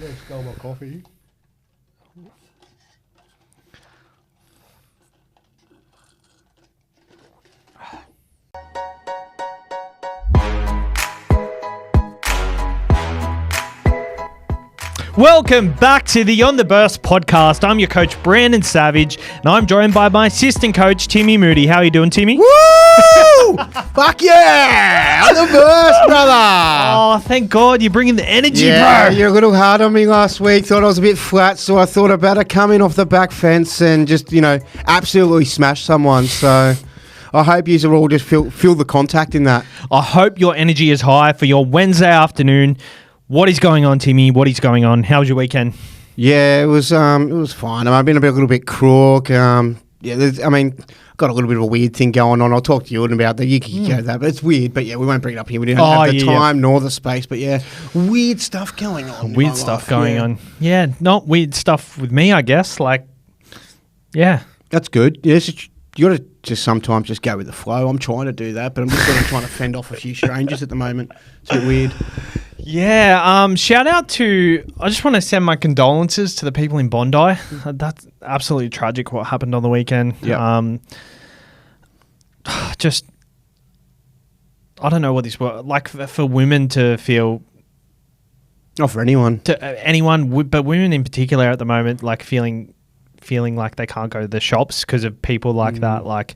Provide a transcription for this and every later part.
Yeah, stole my coffee. Welcome back to the On the Burst podcast. I'm your coach, Brandon Savage, and I'm joined by my assistant coach, Timmy Moody. How are you doing, Timmy? Woo! Fuck yeah! On the burst, brother! Oh, thank God you're bringing the energy, Yeah, bro. you're a little hard on me last week. Thought I was a bit flat, so I thought I'd better come in off the back fence and just, absolutely smash someone. So I hope you all just feel the contact in that. I hope your energy is high for your Wednesday afternoon. What is going on, Timmy? What is going on? How was your weekend? Yeah, it was fine. I've been a little bit crook. Got a little bit of a weird thing going on. I'll talk to you about that. You can go that, but it's weird. But yeah, we won't bring it up here. We don't have the time nor the space. But yeah, weird stuff going on. Weird stuff going on. Yeah, not weird stuff with me, I guess. That's good. Yeah, you got to just sometimes just go with the flow. I'm trying to do that, but I'm just trying to fend off a few strangers at the moment. It's a bit weird. Yeah, shout out to, I just want to send my condolences to the people in Bondi. That's absolutely tragic what happened on the weekend. Yeah. I don't know what this was, like for women to feel. Not for anyone. Anyone, but women in particular at the moment, like feeling like they can't go to the shops because of people like that. Like,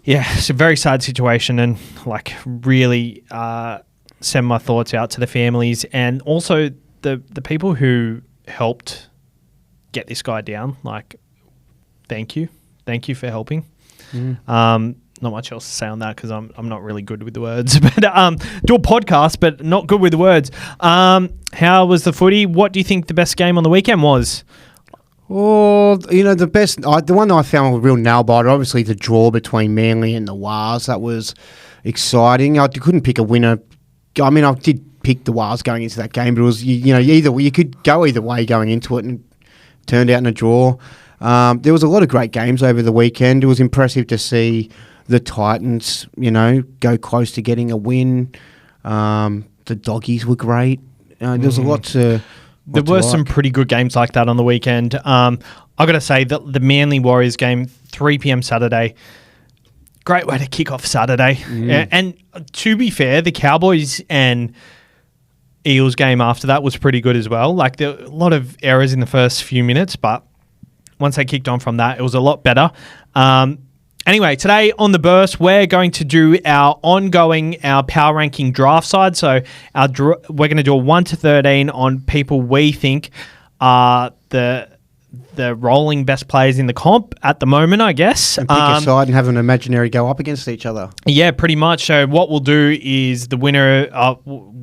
yeah, it's a very sad situation, and like really send my thoughts out to the families and also the people who helped get this guy down. Like, thank you for helping. Not much else to say on that because I'm not really good with the words. But do a podcast, but not good with the words. How was the footy? What do you think the best game on the weekend was? Oh, the best, the one that I found a real nail biter, obviously the draw between Manly and the Wars. That was exciting. I couldn't pick a winner. I mean, I did pick the Wars going into that game, but it was, you could go either way going into it, and it turned out in a draw. There was a lot of great games over the weekend. It was impressive to see the Titans, go close to getting a win. The Doggies were great. There was a lot to... There were some pretty good games like that on the weekend. I got to say that the Manly Warriors game, 3 p.m. Saturday, great way to kick off Saturday. And to be fair, the Cowboys and Eels game after that was pretty good as well. Like, there were a lot of errors in the first few minutes, but once they kicked on from that, it was a lot better. Anyway, today on The Burst, we're going to do our power ranking draft side. So we're going to do a 1 to 13 on people we think are the rolling best players in the comp at the moment, I guess. And pick a side and have an imaginary go up against each other. Yeah, pretty much. So what we'll do is the winner,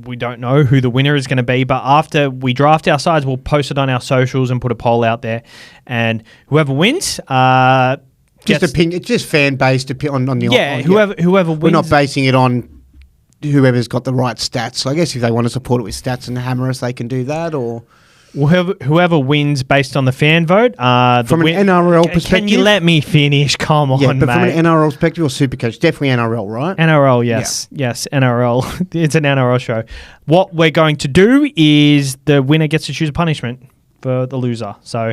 we don't know who the winner is going to be, but after we draft our sides, we'll post it on our socials and put a poll out there. And whoever wins... It's just fan based on the whoever wins. We're not basing it on whoever's got the right stats. So I guess if they want to support it with stats and hammer us, they can do that. Or whoever wins based on the fan vote. From an NRL perspective, can you let me finish? Come on, but mate. From an NRL perspective or Supercoach, definitely NRL, right? NRL, yes, yes, NRL. It's an NRL show. What we're going to do is the winner gets to choose a punishment for the loser. So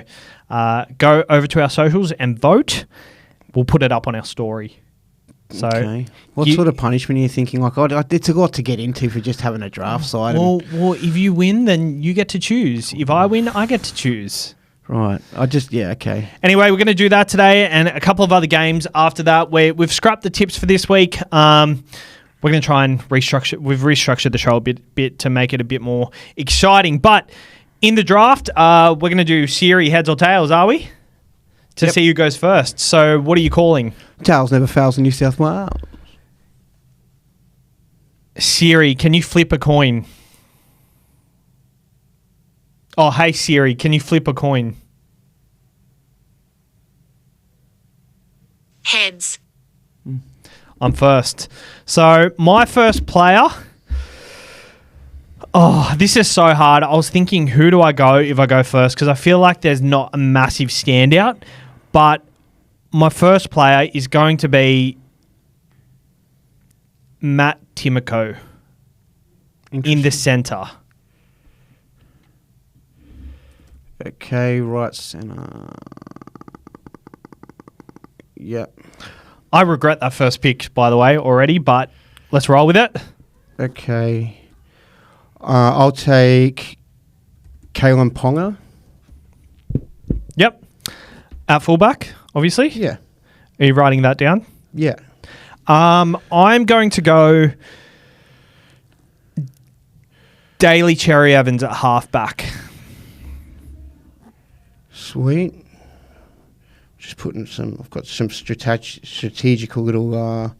go over to our socials and vote. We'll put it up on our story. So, okay. What sort of punishment are you thinking? Like, it's a lot to get into for just having a draft side. Well, if you win, then you get to choose. If I win, I get to choose. Right. Okay. Anyway, we're going to do that today and a couple of other games after that. We've scrapped the tips for this week. We're going to try and restructure. We've restructured the show a bit to make it a bit more exciting. But in the draft, we're going to do Siri heads or tails, are we? To see who goes first. So what are you calling? Tails never fails in New South Wales. Siri, can you flip a coin? Oh, hey Siri, can you flip a coin? Heads. I'm first. So my first player... Oh, this is so hard. I was thinking, who do I go if I go first? Because I feel like there's not a massive standout. But my first player is going to be Matt Timoko in the centre. Okay, right centre. Yep. I regret that first pick, by the way, already, but let's roll with it. Okay. I'll take Kalen Ponga. Yep. At fullback, obviously. Yeah. Are you writing that down? Yeah. I'm going to go Daly Cherry Evans at halfback. Sweet. Just putting I've got some strategical little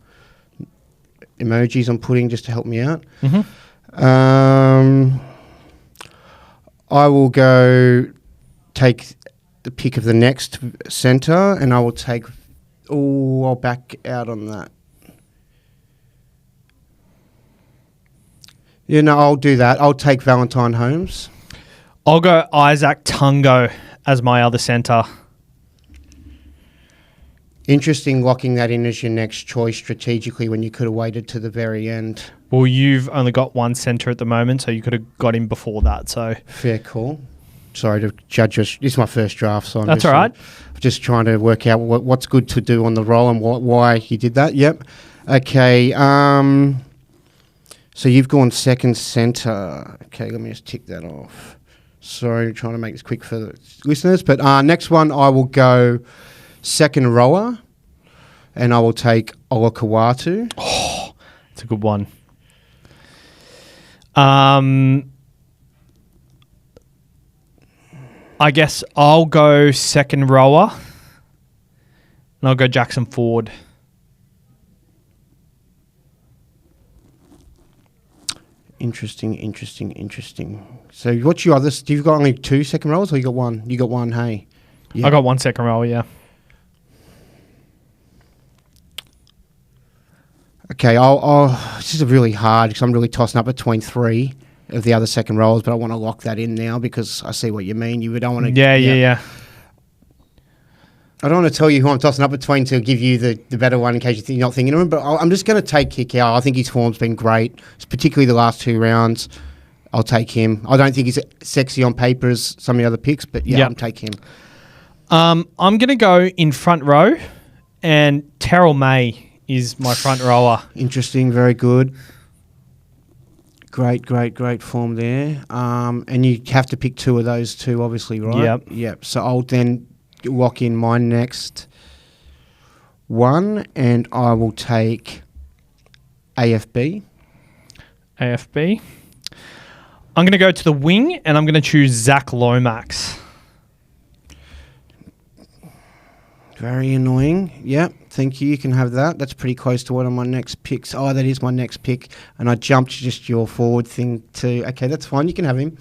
emojis I'm putting just to help me out. Mm-hmm. I will go take the pick of the next centre, and I will take. Oh, I'll back out on that. Yeah, no, I'll do that. I'll take Valentine Holmes. I'll go Isaac Tungo as my other centre. Interesting locking that in as your next choice strategically when you could have waited to the very end. Well, you've only got one centre at the moment, so you could have got him before that. So Fair call. Sorry to judge us. This is my first draft, so That's all right. Just trying to work out what's good to do on the roll and why you did that. Yep. Okay. So you've gone second centre. Okay, let me just tick that off. Sorry, I'm trying to make this quick for the listeners. But next one, I will go second rower, and I will take Olakawatu. Oh, it's a good one. I guess I'll go second rower, and I'll go Jackson Ford. Interesting. So what's your others? You've got only 2 second rows, or you got one? You got one, hey? Yeah. I got one second rower, yeah. Okay, this is really hard because I'm really tossing up between 3 of the other second rows, but I want to lock that in now because I see what you mean. You don't want to... Yeah. I don't want to tell you who I'm tossing up between to give you the better one in case you're not thinking of him, but I'm just going to take Kikau. I think his form's been great, particularly the last 2 rounds. I'll take him. I don't think he's sexy on paper as some of the other picks, but yeah, I'll take him. I'm going to go in front row, and Terrell May is my front rower. Interesting, very good. Great form there. And you have to pick 2 of those 2, obviously, right? Yep. So I'll then lock in my next one, and I will take AFB. I'm going to go to the wing, and I'm going to choose Zach Lomax. Very annoying. Yep, thank you. You can have that. That's pretty close to one of my next picks. Oh, that is my next pick. And I jumped just your forward thing too. Okay, that's fine. You can have him.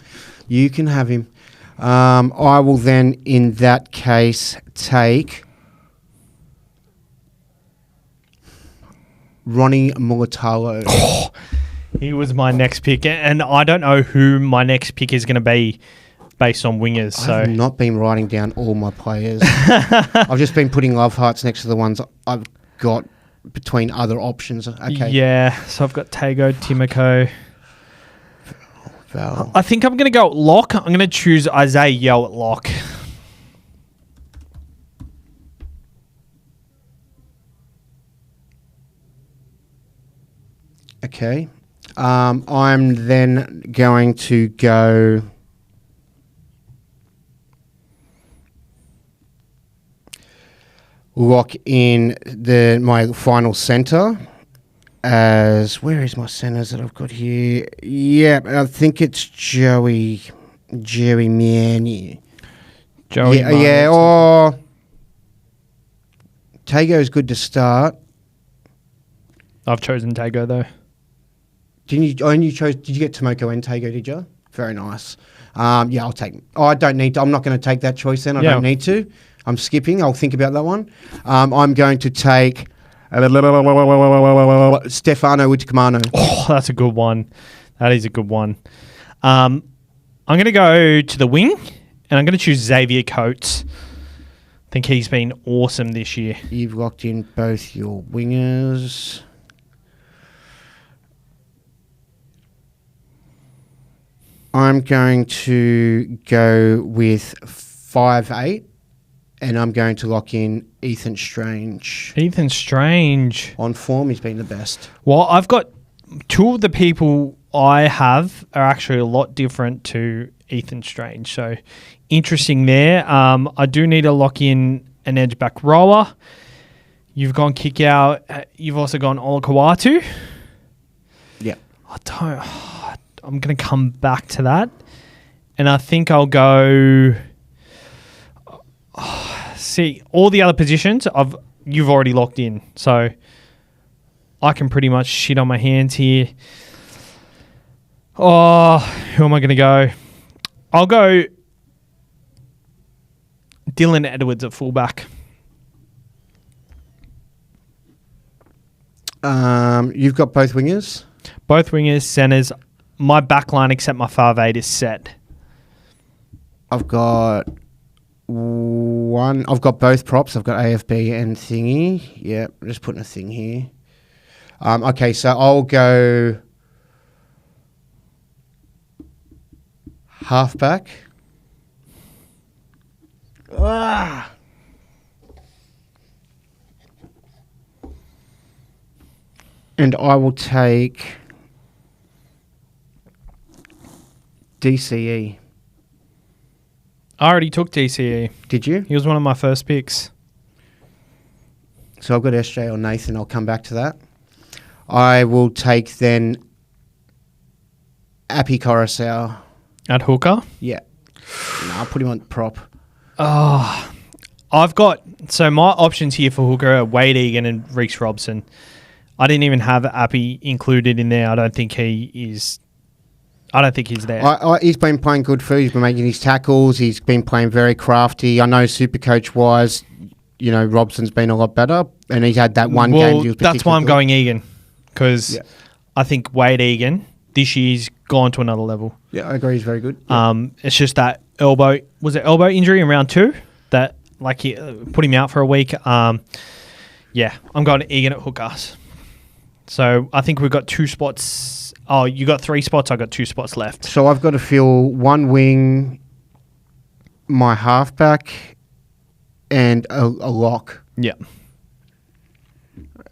I will then, in that case, take Ronnie Mulatalo. Oh, he was my next pick, and I don't know who my next pick is going to be based on wingers. So I've not been writing down all my players. I've just been putting love hearts next to the ones I've got between other options. Okay. Yeah, so I've got Tago, Timoko. Val. I think I'm going to go at lock. I'm going to choose Isaiah Yeo at lock. Okay. I'm then going to go... lock in my final centre as... Where is my centres that I've got here? Yeah, I think it's Joey Miani. Or... Tago's good to start. I've chosen Tago, though. Did you get Tomoko and Tago, did you? Very nice. Yeah, I'll take... Oh, I don't need to. I'm not going to take that choice then. I don't need to. I'm skipping. I'll think about that one. I'm going to take Stefano Uticamano. Oh, that's a good one. That is a good one. I'm going to go to the wing, and I'm going to choose Xavier Coates. I think he's been awesome this year. You've locked in both your wingers. I'm going to go with 5'8", and I'm going to lock in Ethan Strange. Ethan Strange. On form, he's been the best. Well, I've got two of the people I have are actually a lot different to Ethan Strange. So interesting there. I do need to lock in an edge back rower. You've gone kick out. You've also gone Olakawatu. Yeah. I'm going to come back to that. And I think I'll go... see, all the other positions you've already locked in. So I can pretty much shit on my hands here. Oh, who am I going to go? I'll go Dylan Edwards at fullback. You've got both wingers? Both wingers, centres. My back line, except my 5'8", is set. I've got both props. I've got AFB and thingy. Yeah, just putting a thing here. Okay, so I'll go halfback. And I will take DCE. I already took DCE. Did you? He was one of my first picks. So I've got SJ or Nathan. I'll come back to that. I will take then Appy Coruscant. At hooker? Yeah. No, I'll put him on prop. Oh, I've got... So my options here for hooker are Wade Egan and Reece Robson. I didn't even have Appy included in there. I don't think he's there. He's been playing good food. He's been making his tackles. He's been playing very crafty. I know Supercoach-wise, Robson's been a lot better, and he's had that one game. He was that's why I'm good. going Egan, because I think Wade Egan this year's gone to another level. Yeah, I agree. He's very good. Yeah. It's just that elbow injury in round 2 that he put him out for a week. I'm going Egan at hookers. So I think we've got 2 spots. Oh, you got 3 spots. I got 2 spots left. So I've got to fill one wing, my halfback, and a lock. Yeah.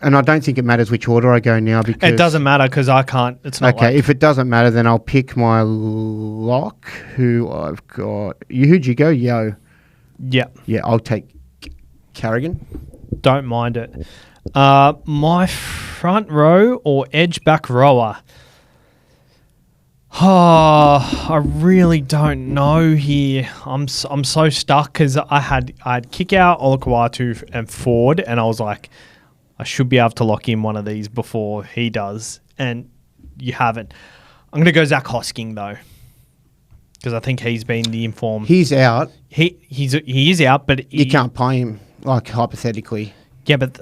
And I don't think it matters which order I go now because it doesn't matter because I can't. It's not okay. If it doesn't matter, then I'll pick my lock. Who I've got? Who'd you go? Yo. Yeah. Yeah, I'll take Carrigan. Don't mind it. My front row or edge back rower. Oh, I really don't know here. I'm so stuck because I had kick out Olakawatu and Ford, and I was like, I should be able to lock in one of these before he does, and you haven't. I'm going to go Zach Hosking though, because I think he's been the informed. He's out. He is out, but you can't pay him, like hypothetically. Yeah, but.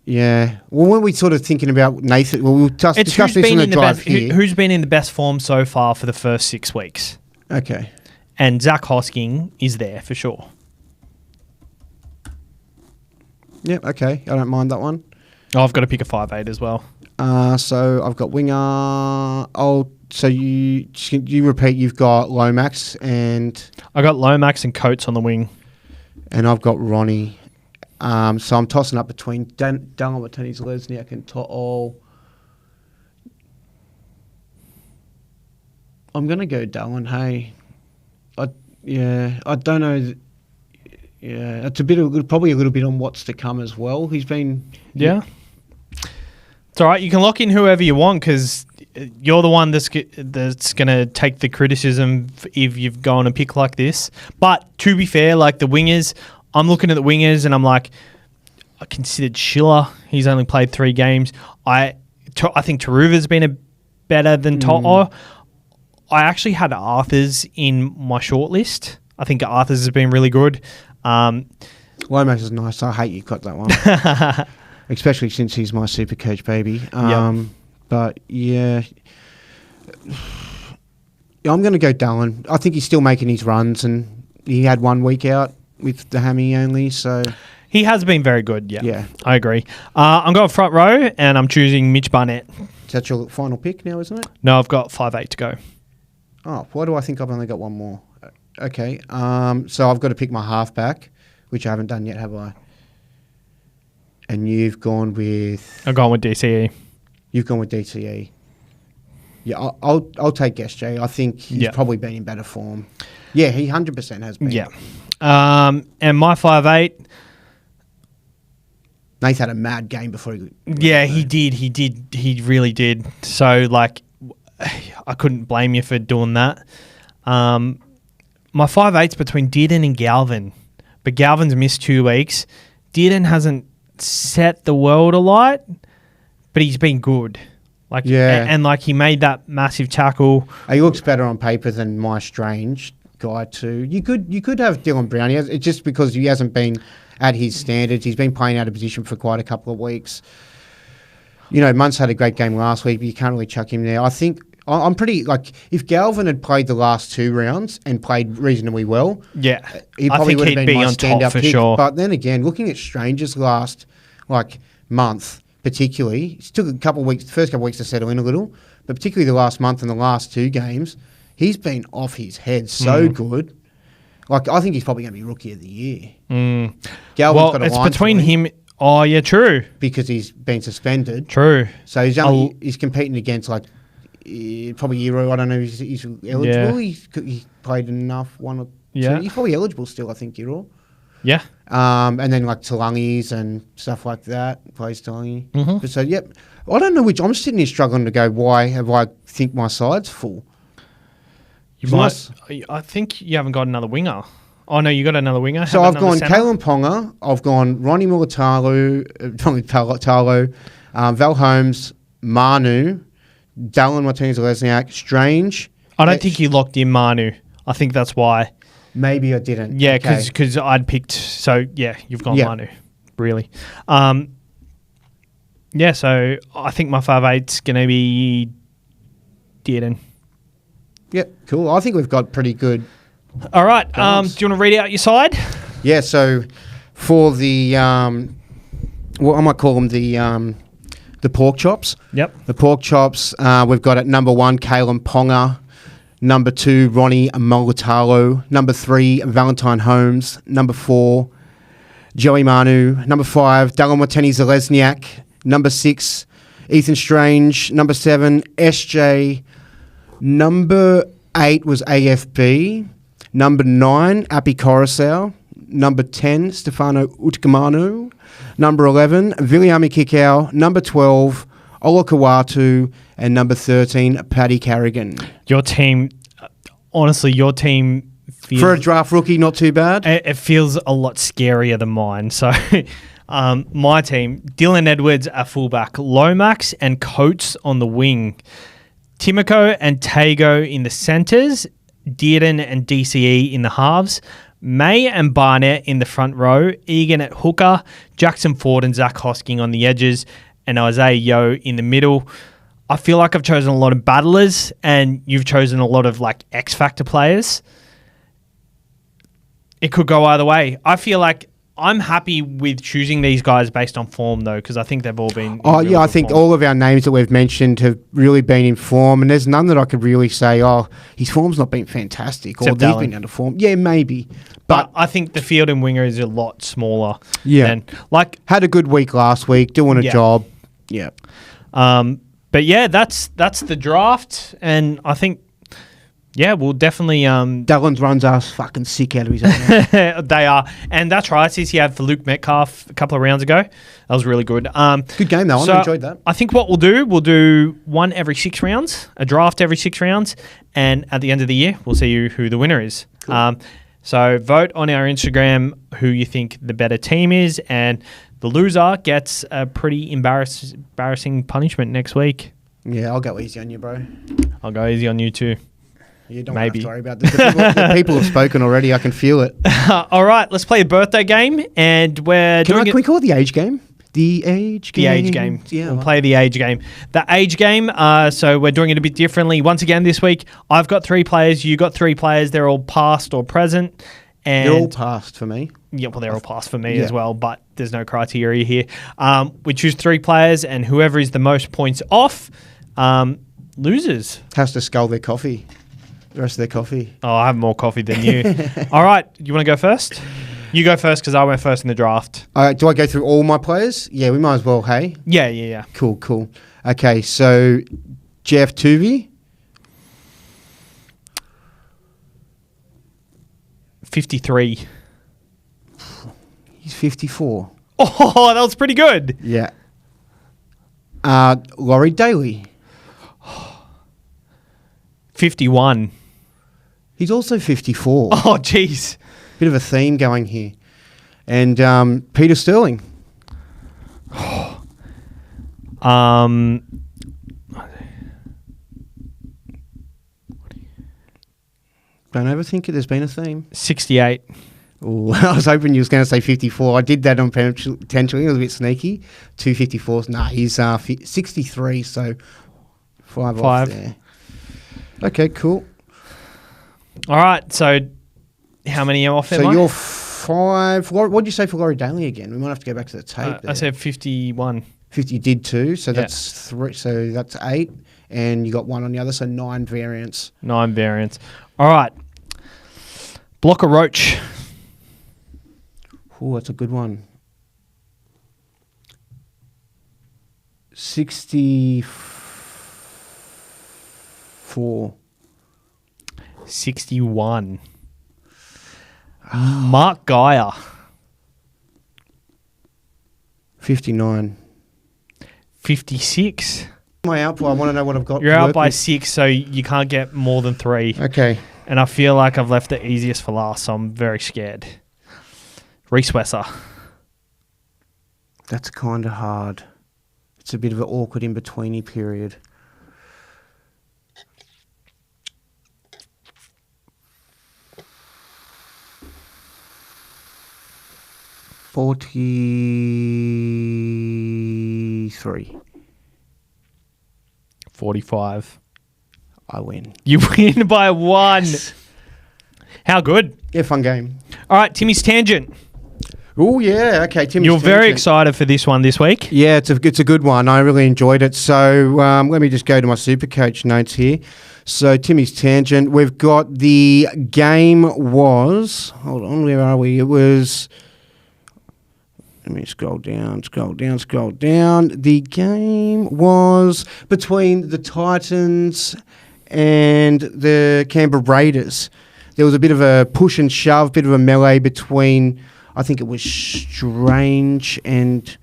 Yeah. Well, when we sort of thinking about Nathan, we'll discuss this on the drive here. Who's been in the best form so far for the first 6 weeks? Okay. And Zach Hosking is there for sure. Yeah, okay. I don't mind that one. Oh, I've got to pick a 5'8" as well. So I've got winger. So you repeat, you've got Lomax and... I got Lomax and Coates on the wing. And I've got Ronnie. So I'm tossing up between Dallin Martinez, Lesniak and To'o. I'm going to go Dallin, hey. I don't know. Yeah, it's probably a little bit on what's to come as well. He's been... Yeah. It's all right. You can lock in whoever you want because you're the one that's going to take the criticism if you've gone a pick like this. But to be fair, like the wingers... I'm looking at the wingers and I'm like, I considered Schiller. He's only played 3 games. I think Taruva's been better than To'o. I actually had Arthur's in my shortlist. I think Arthur's has been really good. Lomax is nice. I hate you got that one. Especially since he's my super coach baby. But yeah. I'm going to go Dallin. I think he's still making his runs and he had 1 week out with the hammy only, so... He has been very good, yeah. I agree. I'm going front row, and I'm choosing Mitch Barnett. Is that your final pick now, isn't it? No, I've got 5'8" to go. Oh, why do I think I've only got one more? Okay. So I've got to pick my halfback, which I haven't done yet, have I? And you've gone with... I've gone with DCE. You've gone with DCE. Yeah, I'll take SJ. I think he's probably been in better form. Yeah, he 100% has been. Yeah. And my 5'8", Nath had a mad game before he... Yeah, he did. He really did. So, like, I couldn't blame you for doing that. My 5'8's between Dearden and Galvin. But Galvin's missed 2 weeks. Dearden hasn't set the world alight, but he's been good. Like, and like he made that massive tackle. He looks better on paper than my Strange guy too. You could have Dylan Brown. It's just because he hasn't been at his standards. He's been playing out of position for quite a couple of weeks. You know, Muntz had a great game last week, but you can't really chuck him there. I think I'm pretty, like, if Galvin had played the last 2 rounds and played reasonably well, he probably would have been my standout pick. Sure. But then again, looking at Strange's last, like, month, particularly, it took a couple of weeks, the first couple of weeks to settle in a little, but particularly the last month and the last 2 games, he's been off his head so good. Like, I think he's probably going to be Rookie of the Year. Galvin's got a it's line between him. Oh, yeah, true. Because he's been suspended. True. So he's competing against, like, probably Euro. I don't know if he's eligible. Yeah. He's played enough, 1 or 2. He's probably eligible still, I think, Euro. Yeah. And then like Tulangis and stuff like that. Plays Tulangi. But so, I don't know which. I'm sitting here struggling to go, why have I think my side's full? I think you haven't got another winger. Oh, no, you got another winger. So I've gone Kalen Ponga. I've gone Ronnie Mulatalo, Val Holmes, Manu, Dallin Martinez-Lesniak, Strange. I don't think you locked in Manu. I think that's why. Maybe I didn't. Yeah, because I'd picked... So, yeah, you've gone Manu, really. So I think my 5'8's going to be Dearden. Yep, cool. I think we've got pretty good... All right. Do you want to read out your side? Yeah, so for the... well, I might call them the pork chops. Yep. The pork chops, we've got at number 1, Kalen Ponga. Number 2, Ronnie Mulatalo. Number 3, Valentine Holmes. Number 4, Joey Manu. Number 5, Dallin Martinez-Lesniak. Number 6, Ethan Strange. Number 7, SJ. Number 8 was AFB. Number 9, Api Coruscant. Number 10, Stefano Utkamanu. Number 11, Viliami Kikau. Number 12, Ola Kawatu. And number 13, Paddy Carrigan. Your team, honestly, feels... For a draft rookie, not too bad. It feels a lot scarier than mine. So, my team, Dylan Edwards at fullback, Lomax and Coates on the wing, Timoko and Tago in the centres, Dearden and DCE in the halves, May and Barnett in the front row, Egan at hooker, Jackson Ford and Zach Hosking on the edges, and Isaiah Yeo in the middle. I feel like I've chosen a lot of battlers and you've chosen a lot of like X-Factor players. It could go either way. I feel like I'm happy with choosing these guys based on form though, because I think they've all been... really I think all of our names that we've mentioned have really been in form, and there's none that I could really say, his form's not been fantastic, or they've been under form. Yeah, maybe. But I think the field and winger is a lot smaller. Yeah. Had a good week last week, doing a job. Yeah. But yeah, that's the draft, and I think, we'll definitely... Dallin runs us fucking sick out of his own. They are. And that's right, since he had for Luke Metcalf a couple of rounds ago. That was really good. Good game, though. I enjoyed that. I think what we'll do one every 6 rounds, a draft every 6 rounds, and at the end of the year, we'll see who the winner is. Cool. So vote on our Instagram who you think the better team is, and the loser gets a pretty embarrassing punishment next week. Yeah, I'll go easy on you, bro. I'll go easy on you too. You don't have to worry about this. The people have spoken already. I can feel it. All right, let's play a birthday game, and can we call it the age game? The age game. The age game. Yeah, we'll play the age game. The age game. So we're doing it a bit differently. Once again, this week, I've got 3 players. You got 3 players. They're all past or present. And they're all past for me. Yeah, well, they're all past for me as well, but there's no criteria here. We choose 3 players, and whoever is the most points off loses. Has to scull their coffee. The rest of their coffee. Oh, I have more coffee than you. All right. You want to go first? You go first because I went first in the draft. Do I go through all my players? Yeah, we might as well, hey? Yeah. Cool. Okay, so Jeff Tuvey. 53. He's 54. Oh, that was pretty good. Yeah. Laurie Daly. 51. He's also 54. Oh, jeez. Bit of a theme going here. And Peter Sterling. Don't overthink it. There's been a theme. 68. Ooh, I was hoping you was going to say 54. I did that on potentially. It was a bit sneaky. 254s. Nah, he's 63, so 5 off there. Okay, cool. All right, so how many off am I? So you're 5. What did you say for Laurie Daly again? We might have to go back to the tape there. I said 51. 50, you did 2, so that's 3. So that's 8, and you got 1 on the other, so 9 variants. 9 variants. All right. Blocker Roach. Oh, that's a good one. 64. 61. Mark Geyer. 59. 56. My output, I want to know what I've got. You're to out work by with. 6, so you can't get more than 3. Okay. And I feel like I've left the easiest for last, so I'm very scared. Reese Wesser. That's kind of hard. It's a bit of an awkward in-betweeny period. $43. 45. I win. You win by 1. Yes. How good. Yeah, fun game. All right, Timmy's Tangent. Oh, yeah. Okay, Timmy's You're Tangent. very excited for this one this week. Yeah, it's a good one. I really enjoyed it. So let me just go to my Supercoach notes here. So Timmy's Tangent, we've got the game was... Hold on, where are we? It was... Let me scroll down. The game was between the Titans and the Canberra Raiders. There was a bit of a push and shove, bit of a melee between, I think it was Strange and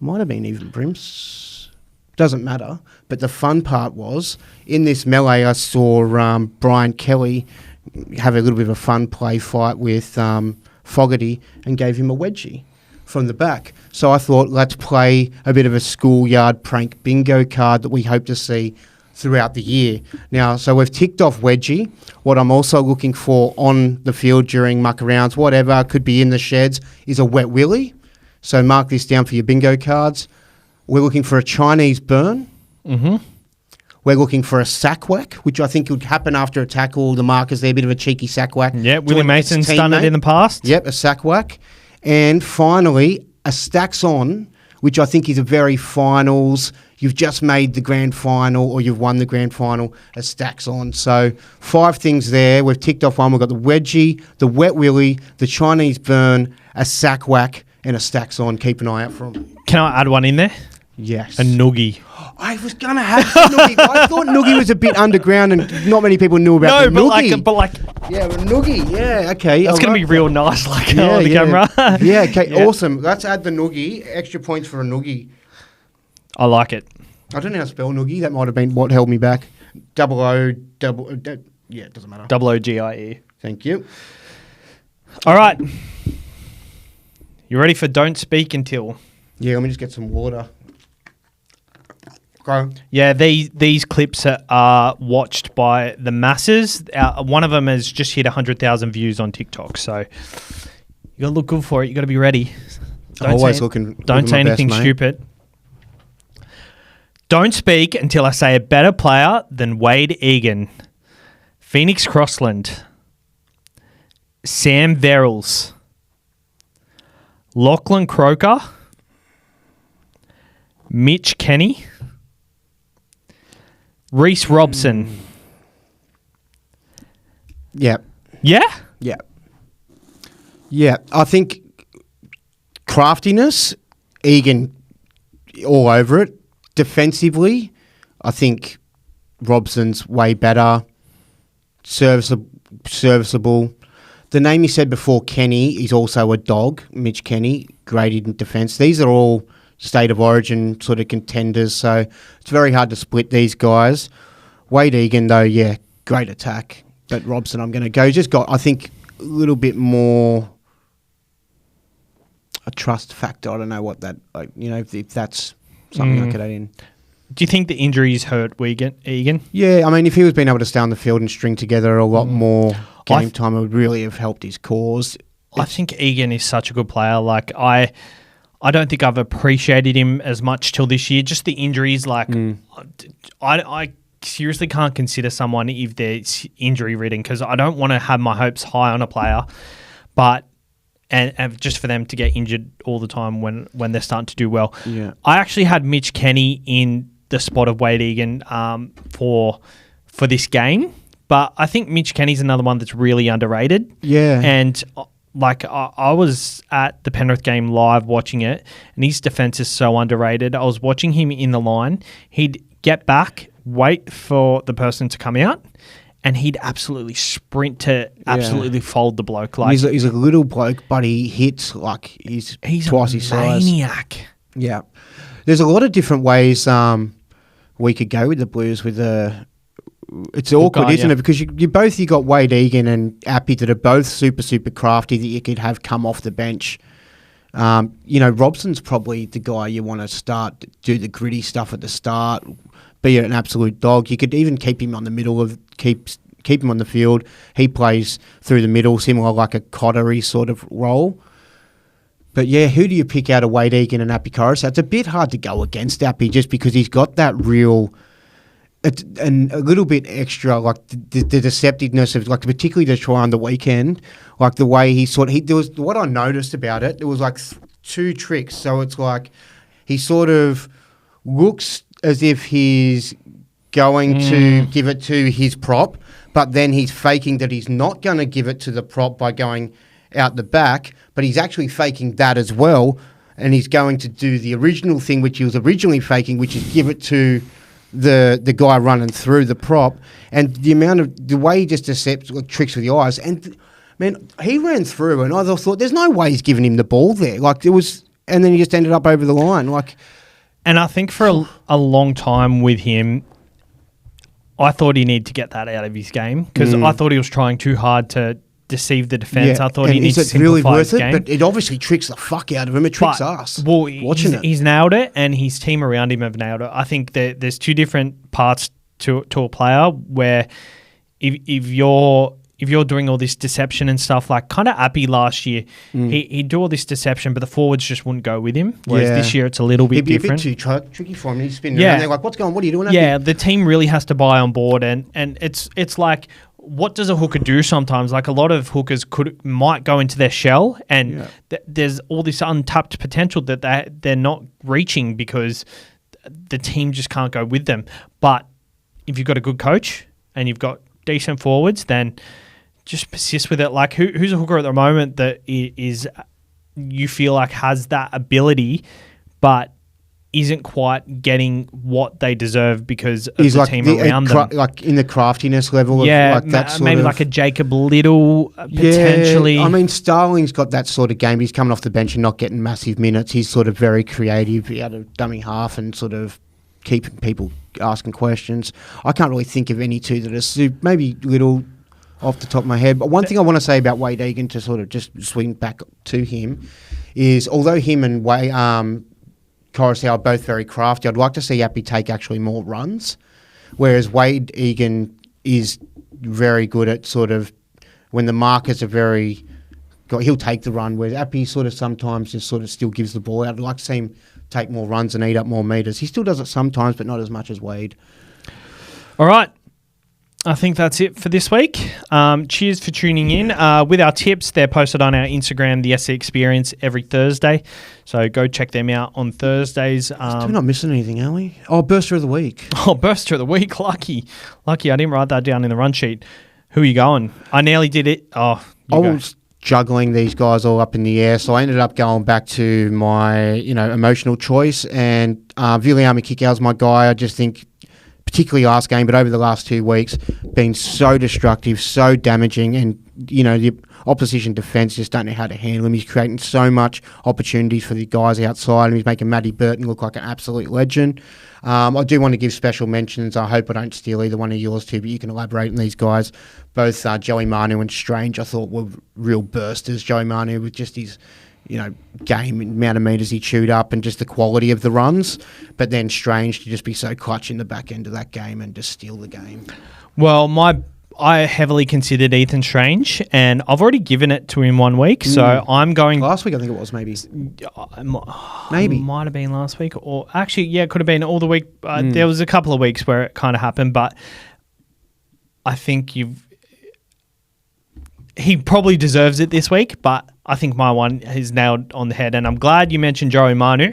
might have been even Brims. Doesn't matter. But the fun part was, in this melee, I saw Brian Kelly have a little bit of a fun play fight with Fogarty and gave him a wedgie from the back. So I thought, let's play a bit of a schoolyard prank bingo card that we hope to see throughout the year. Now, so we've ticked off wedgie. What I'm also looking for on the field during muck arounds, whatever, could be in the sheds, is a wet willy. So mark this down for your bingo cards. We're looking for a Chinese burn. Mm-hmm. We're looking for a sack whack, which I think would happen after a tackle. The markers there, a bit of a cheeky sack whack. Yeah, Willie Mason's done it in the past. Yep, a sack whack. And finally, a stacks on, which I think is a very finals. You've just made the grand final or you've won the grand final, a stacks on. So 5 things there. We've ticked off one. We've got the wedgie, the wet willy, the Chinese burn, a sack whack, and a stacks on. Keep an eye out for them. Can I add one in there? Yes. A noogie. I was going to have noogie. I thought noogie was a bit underground and not many people knew about the noogie. but like... Yeah, but noogie. Yeah, okay. That's going to be real nice on the camera. Yeah, okay. Yeah. Awesome. Let's add the noogie. Extra points for a noogie. I like it. I don't know how to spell noogie. That might have been what held me back. Yeah, it doesn't matter. OOGIE. Thank you. All right. You ready for Don't Speak Until? Yeah, let me just get some water. Go. Yeah, these clips are watched by the masses. One of them has just hit 100,000 views on TikTok. So you got to look good for it. You got to be ready. Don't say anything stupid. Don't speak until I say a better player than Wade Egan. Phoenix Crossland. Sam Verrills. Lachlan Croker. Mitch Kenny. Reese Robson. Yeah. Yeah? Yeah. Yeah. I think craftiness, Egan all over it. Defensively, I think Robson's way better. Serviceable. The name you said before, Kenny, is also a dog. Mitch Kenny, great in defence. These are all state of origin sort of contenders, so it's very hard to split these guys. Wade Egan, though, yeah, great attack. But Robson, I'm going to go. Just got, I think, a little bit more a trust factor. I don't know what that, if that's something I could add in. Do you think the injuries hurt Egan? Yeah, I mean, if he was being able to stay on the field and string together a lot more game time, it would really have helped his cause. I think Egan is such a good player. Like, I don't think I've appreciated him as much till this year. Just the injuries, I seriously can't consider someone if they're injury-ridden because I don't want to have my hopes high on a player, but and just for them to get injured all the time when they're starting to do well. Yeah. I actually had Mitch Kenny in the spot of Wade Egan for this game, but I think Mitch Kenny's another one that's really underrated. Yeah. And I was at the Penrith game live watching it, and his defense is so underrated. I was watching him in the line. He'd get back, wait for the person to come out, and he'd absolutely sprint to absolutely fold the bloke. Like he's a little bloke, but he hits like he's twice his size. Maniac. Yeah. There's a lot of different ways we could go with the Blues with the. It's awkward, isn't it? Because you got Wade Egan and Appy that are both super, super crafty that you could have come off the bench. Robson's probably the guy you want to start, do the gritty stuff at the start, be an absolute dog. You could even keep him on the middle keep him on the field. He plays through the middle, similar like a Cottery sort of role. But yeah, who do you pick out of Wade Egan and Appy Coruscant? It's a bit hard to go against Appy just because he's got that real... and a little bit extra, like the deceptiveness of, like, particularly the try on the weekend, like the way there was what I noticed about it. There was like two tricks. So it's like he sort of looks as if he's going to give it to his prop, but then he's faking that he's not going to give it to the prop by going out the back, but he's actually faking that as well, and he's going to do the original thing which he was originally faking, which is give it to the guy running through the prop, and the way he just decepts, tricks with the eyes, and man, he ran through, and I thought, there's no way he's giving him the ball there. Like it was, and then he just ended up over the line. Like, and I think for a long time with him, I thought he needed to get that out of his game because I thought he was trying too hard to deceive the defense. Yeah. I thought he needs to simplify really worth his game. But it obviously tricks the fuck out of him. It tricks us. Well, watching it. He's nailed it, and his team around him have nailed it. I think there's two different parts to a player where if you're doing all this deception and stuff, like kind of Appy last year, he'd do all this deception, but the forwards just wouldn't go with him. Whereas this year it's a little bit different. It'd be a bit too tricky for him. He's spinning around there like, what's going on? What are you doing? Yeah, the team really has to buy on board, and it's like, what does a hooker do sometimes? Like a lot of hookers might go into their shell, and there's all this untapped potential that they're not reaching because the team just can't go with them. But if you've got a good coach and you've got decent forwards, then just persist with it. Like who's a hooker at the moment that is you feel like has that ability, but isn't quite getting what they deserve because of the team around them. Like in the craftiness level, maybe like a Jacob Little potentially. Yeah, I mean, Starling's got that sort of game. He's coming off the bench and not getting massive minutes. He's sort of very creative. He had a dummy half and sort of keeping people asking questions. I can't really think of any two that are maybe Little off the top of my head. But one thing I want to say about Wade Egan to sort of just swing back to him is although him and Coruscant are both very crafty, I'd like to see Appy take actually more runs, whereas Wade Egan is very good at sort of when the markers are he'll take the run, whereas Appy sort of sometimes just sort of still gives the ball out. I'd like to see him take more runs and eat up more meters. He still does it sometimes, but not as much as Wade. All right. I think that's it for this week. Cheers for tuning in. With our tips, they're posted on our Instagram, the SC Experience, every Thursday. So go check them out on Thursdays. We're not missing anything, are we? Oh, Burster of the Week. Oh, Burster of the Week. Lucky. I didn't write that down in the run sheet. Who are you going? I nearly did it. Oh, I was juggling these guys all up in the air, so I ended up going back to my, emotional choice, and Viliami Kikau's my guy. I just think, particularly last game, but over the last 2 weeks, been so destructive, so damaging, and, the opposition defence just don't know how to handle him. He's creating so much opportunities for the guys outside, and he's making Matty Burton look like an absolute legend. I do want to give special mentions. I hope I don't steal either one of yours too, but you can elaborate on these guys. Both Joey Manu and Strange, I thought, were real bursters. Joey Manu with just his, game amount of metres he chewed up and just the quality of the runs. But then Strange to just be so clutch in the back end of that game and just steal the game. Well, I heavily considered Ethan Strange, and I've already given it to him 1 week, so I'm going... Last week, I think it was, maybe. Maybe. Might have been last week, or actually, yeah, it could have been all the week. There was a couple of weeks where it kind of happened, but I think he probably deserves it this week, but I think my one is nailed on the head, and I'm glad you mentioned Joey Manu,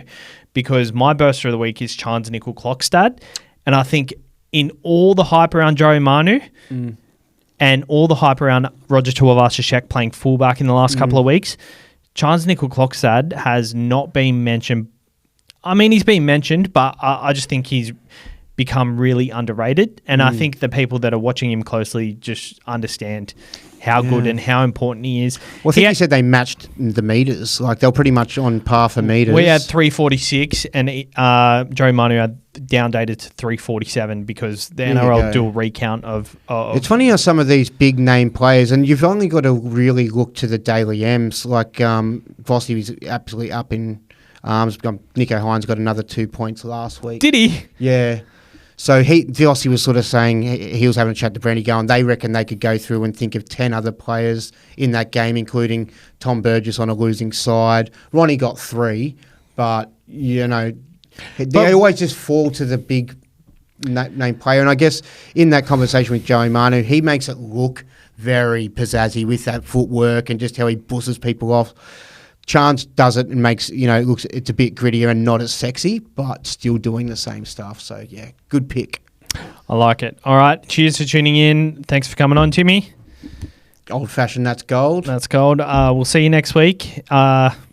because my burster of the week is Chance Nickel Clockstad, and I think in all the hype around Joey Manu... and all the hype around Roger Tuivasa-Sheck playing fullback in the last couple of weeks, Chance Nickel Clockstad has not been mentioned. I mean, he's been mentioned, but I just think he's become really underrated. And I think the people that are watching him closely just understand how good and how important he is. Well, I think he said they matched the meters. Like, they're pretty much on par for meters. We had 346, and Joey Manu had down dated to 347 because the NRL do a recount of... It's funny how some of these big name players, and you've only got to really look to the Daily M's, like Vossi was absolutely up in arms. Nico Hines got another 2 points last week. Did he? Yeah. So Vossi was sort of saying, he was having a chat to Brenny going, they reckon they could go through and think of 10 other players in that game, including Tom Burgess on a losing side. Ronnie got 3, but, they always just fall to the big name player. And I guess in that conversation with Joey Manu, he makes it look very pizzazzy with that footwork and just how he busses people off. Chance does it and makes, it's a bit grittier and not as sexy, but still doing the same stuff. So, yeah, good pick. I like it. All right. Cheers for tuning in. Thanks for coming on, Timmy. Old-fashioned, that's gold. That's gold. We'll see you next week.